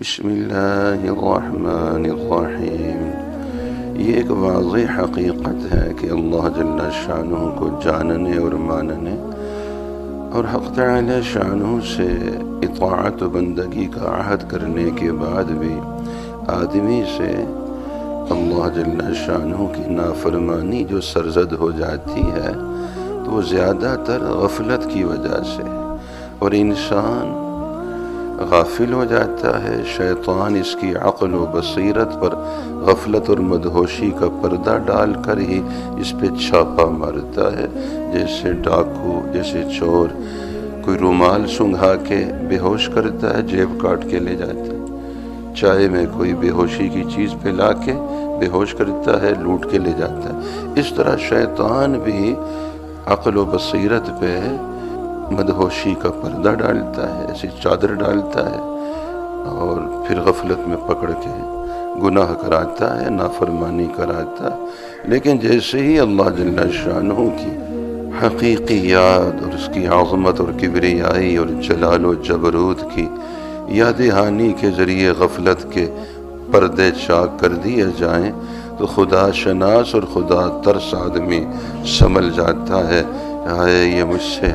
بسم اللہ الرحمن الرحیم۔ یہ ایک واضح حقیقت ہے کہ اللہ جل شانہ کو جاننے اور ماننے اور حق تعالی شانہ سے اطاعت و بندگی کا عہد کرنے کے بعد بھی آدمی سے اللہ جل شانہ کی نافرمانی جو سرزد ہو جاتی ہے تو وہ زیادہ تر غفلت کی وجہ سے، اور انسان غافل ہو جاتا ہے۔ شیطان اس کی عقل و بصیرت پر غفلت اور مدہوشی کا پردہ ڈال کر ہی اس پہ چھاپا مارتا ہے، جیسے ڈاکو، جیسے چور کوئی رومال سنگھا کے بے ہوش کرتا ہے، جیب کاٹ کے لے جاتا ہے، چائے میں کوئی بے ہوشی کی چیز پلا کے بے ہوش کرتا ہے، لوٹ کے لے جاتا ہے۔ اس طرح شیطان بھی عقل و بصیرت پہ مدہوشی کا پردہ ڈالتا ہے، ایسی چادر ڈالتا ہے اور پھر غفلت میں پکڑ کے گناہ کراتا ہے، نافرمانی کراتا ہے۔ لیکن جیسے ہی اللہ جل شانہ کی حقیقی یاد اور اس کی عظمت اور کبریائی اور جلال و جبروت کی یاد دہانی کے ذریعے غفلت کے پردے چاک کر دیے جائیں تو خدا شناس اور خدا ترس آدمی سنبھل جاتا ہے۔ ہائے، یہ مجھ سے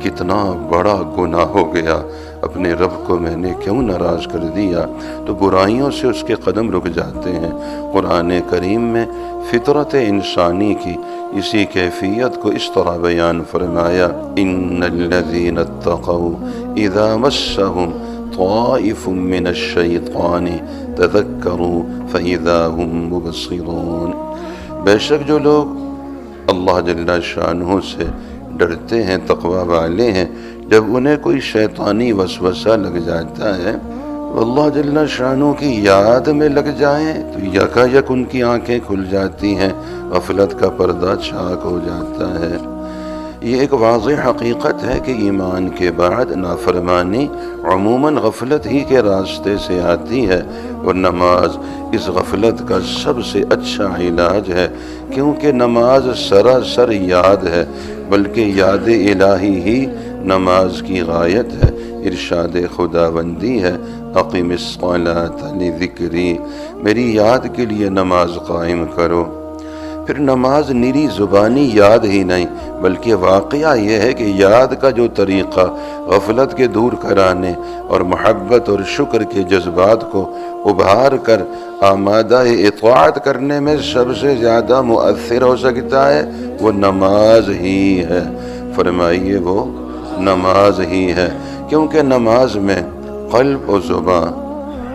کتنا بڑا گناہ ہو گیا، اپنے رب کو میں نے کیوں ناراض کر دیا، تو برائیوں سے اس کے قدم رک جاتے ہیں۔ قرآن کریم میں فطرت انسانی کی اسی کیفیت کو اس طرح بیان فرمایا، ان الذین اتقوا اذا مسهم طائف من الشیطان تذکروا فاذا هم مبصرون۔ بے شک جو لوگ اللہ جل شانہ سے ڈرتے ہیں، تقوی والے ہیں، جب انہیں کوئی شیطانی وسوسہ لگ جاتا ہے، اللہ جل شانہ کی یاد میں لگ جائیں تو یکا یک ان کی آنکھیں کھل جاتی ہیں، غفلت کا پردہ چھاک ہو جاتا ہے۔ یہ ایک واضح حقیقت ہے کہ ایمان کے بعد نافرمانی عموماً غفلت ہی کے راستے سے آتی ہے، اور نماز اس غفلت کا سب سے اچھا علاج ہے، کیونکہ نماز سراسر یاد ہے، بلکہ یاد الہی ہی نماز کی غایت ہے۔ ارشاد خداوندی ہے، اقم الصلاۃ لذکری، میری یاد کے لیے نماز قائم کرو۔ پھر نماز نری زبانی یاد ہی نہیں، بلکہ واقعہ یہ ہے کہ یاد کا جو طریقہ غفلت کے دور کرانے اور محبت اور شکر کے جذبات کو ابھار کر آمادہ اطاعت کرنے میں سب سے زیادہ مؤثر ہو سکتا ہے، وہ نماز ہی ہے۔ فرمائیے، وہ نماز ہی ہے، کیونکہ نماز میں قلب و زبان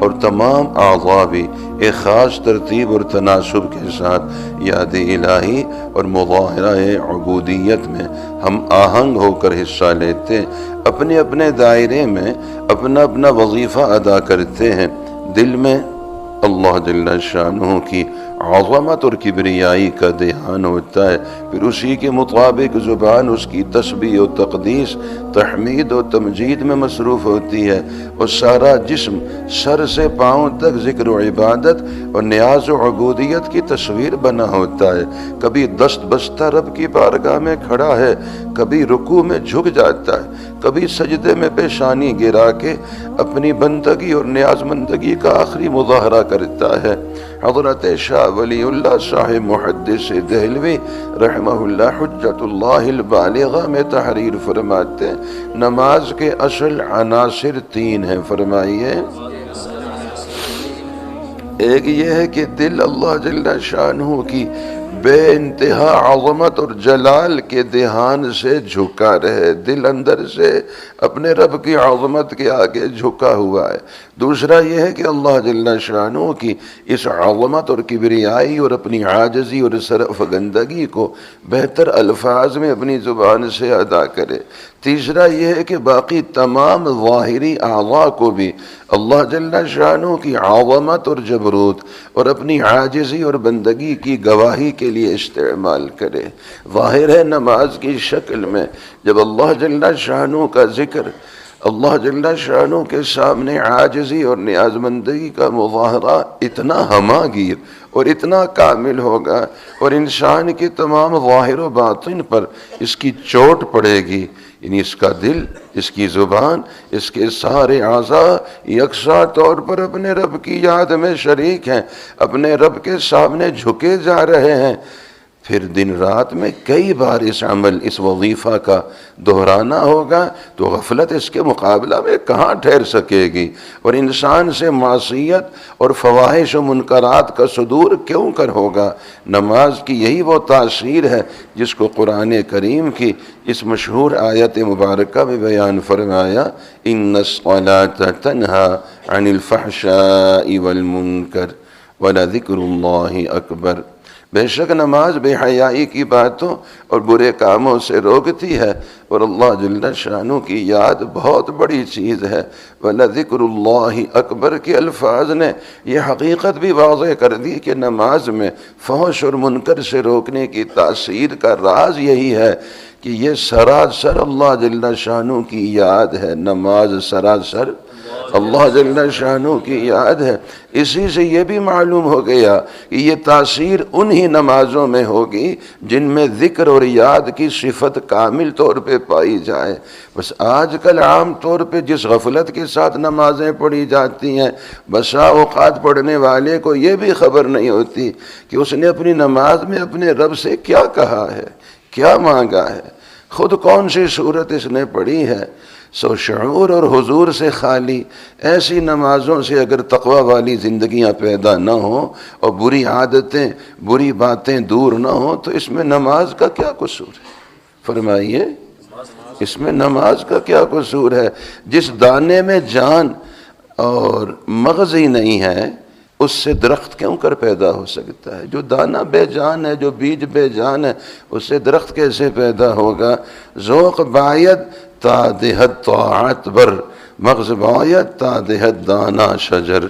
اور تمام اعضاء بھی ایک خاص ترتیب اور تناسب کے ساتھ یاد الہی اور مظاہرہ عبودیت میں ہم آہنگ ہو کر حصہ لیتے، اپنے اپنے دائرے میں اپنا اپنا وظیفہ ادا کرتے ہیں۔ دل میں اللہ جل شانہ کی عظمت اور کبریائی کا دھیان ہوتا ہے، پھر اسی کے مطابق زبان اس کی تسبیح و تقدیس، تحمید و تمجید میں مصروف ہوتی ہے، اور سارا جسم سر سے پاؤں تک ذکر و عبادت اور نیاز و عبودیت کی تصویر بنا ہوتا ہے۔ کبھی دست بستہ رب کی بارگاہ میں کھڑا ہے، کبھی رکوع میں جھک جاتا ہے، کبھی سجدے میں پیشانی گرا کے اپنی بندگی اور نیاز مندگی کا آخری مظاہرہ کرتا ہے۔ حضرت شاہ ولی اللہ صاحب محدث دہلوی رحمہ اللہ حجت اللہ البالغہ میں تحریر فرماتے ہیں، نماز کے اصل عناصر تین ہیں۔ فرمائیے، ایک یہ ہے کہ دل اللہ جل شانہ کی بے انتہا عظمت اور جلال کے دھیان سے جھکا رہے، دل اندر سے اپنے رب کی عظمت کے آگے جھکا ہوا ہے۔ دوسرا یہ ہے کہ اللہ جل شانہ کی اس عظمت اور کبریائی اور اپنی عاجزی اور سرفگندگی کو بہتر الفاظ میں اپنی زبان سے ادا کرے۔ تیسرا یہ ہے کہ باقی تمام ظاہری اعضاء کو بھی اللہ جل شانہ کی عظمت اور جبروت اور اپنی عاجزی اور بندگی کی گواہی کے لیے استعمال کرے۔ ظاہر ہے نماز کی شکل میں جب اللہ جل شانہ کا ذکر، اللہ جل شانہ کے سامنے عاجزی اور نیاز مندگی کا مظاہرہ اتنا ہماگیر اور اتنا کامل ہوگا، اور انسان کی تمام ظاہر و باطن پر اس کی چوٹ پڑے گی یعنی اس کا دل، اس کی زبان، اس کے سارے اعضاء یکساں طور پر اپنے رب کی یاد میں شریک ہیں، اپنے رب کے سامنے جھکے جا رہے ہیں۔ پھر دن رات میں کئی بار اس عمل، اس وظیفہ کا دہرانا ہوگا، تو غفلت اس کے مقابلہ میں کہاں ٹھہر سکے گی، اور انسان سے معصیت اور فواحش و منکرات کا صدور کیوں کر ہوگا۔ نماز کی یہی وہ تاثیر ہے جس کو قرآن کریم کی اس مشہور آیت مبارکہ میں بیان فرمایا، ان الصلاۃ تنہی عن الفحشاء والمنکر ولذکر اللہ اکبر۔ بے شک نماز بے حیائی کی باتوں اور برے کاموں سے روکتی ہے، اور اللہ جل شانہ کی یاد بہت بڑی چیز ہے۔ وَلَذِكْرُ اللَّهِ اکبر کے الفاظ نے یہ حقیقت بھی واضح کر دی کہ نماز میں فحش اور منکر سے روکنے کی تاثیر کا راز یہی ہے کہ یہ سراسر اللہ جل شانہ کی یاد ہے۔ نماز سراسر اللہ جل شانہ کی یاد ہے۔ اسی سے یہ بھی معلوم ہو گیا کہ یہ تاثیر انہی نمازوں میں ہوگی جن میں ذکر اور یاد کی صفت کامل طور پہ پائی جائے۔ بس آج کل عام طور پہ جس غفلت کے ساتھ نمازیں پڑھی جاتی ہیں، بسا اوقات پڑھنے والے کو یہ بھی خبر نہیں ہوتی کہ اس نے اپنی نماز میں اپنے رب سے کیا کہا ہے، کیا مانگا ہے، خود کون سی صورت اس نے پڑھی ہے۔ سو شعور اور حضور سے خالی ایسی نمازوں سے اگر تقوی والی زندگیاں پیدا نہ ہوں اور بری عادتیں، بری باتیں دور نہ ہوں، تو اس میں نماز کا کیا قصور ہے؟ فرمائیے، اس میں نماز کا کیا قصور ہے؟ جس دانے میں جان اور مغز ہی نہیں ہے، اس سے درخت کیوں کر پیدا ہو سکتا ہے؟ جو دانہ بے جان ہے، جو بیج بے جان ہے، اس سے درخت کیسے پیدا ہوگا؟ ذوق باید تا دہد طاعت بر، مغز باید تا دہد دانا شجر۔